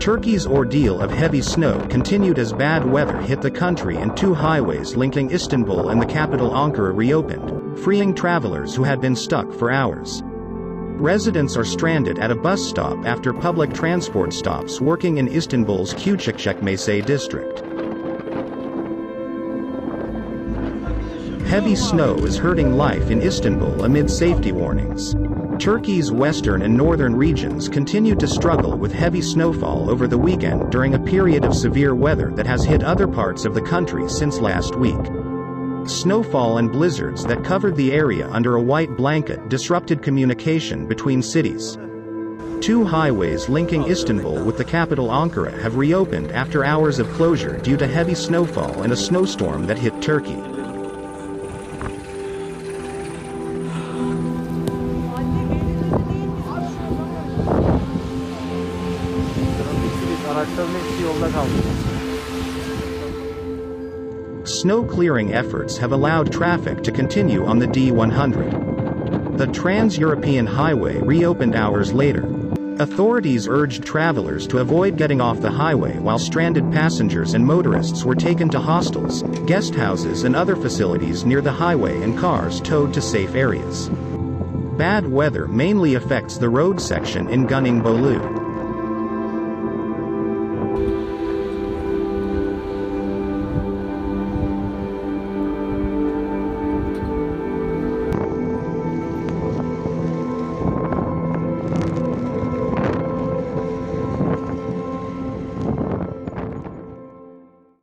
Turkey's ordeal of heavy snow continued as bad weather hit the country and two highways linking Istanbul and the capital Ankara reopened, freeing travelers who had been stuck for hours. Residents are stranded at a bus stop after public transport stops working in Istanbul's Kucukcekmece district. Heavy snow is hurting life in Istanbul amid safety warnings. Turkey's western and northern regions continued to struggle with heavy snowfall over the weekend during a period of severe weather that has hit other parts of the country since last week. Snowfall and blizzards that covered the area under a white blanket disrupted communication between cities. Two highways linking Istanbul with the capital Ankara have reopened after hours of closure due to heavy snowfall and a snowstorm that hit Turkey. Snow clearing efforts have allowed traffic to continue on the D100. The Trans-European Highway reopened hours later. Authorities urged travelers to avoid getting off the highway while stranded passengers and motorists were taken to hostels, guest houses and other facilities near the highway and cars towed to safe areas. Bad weather mainly affects the road section in Gunung Bolu.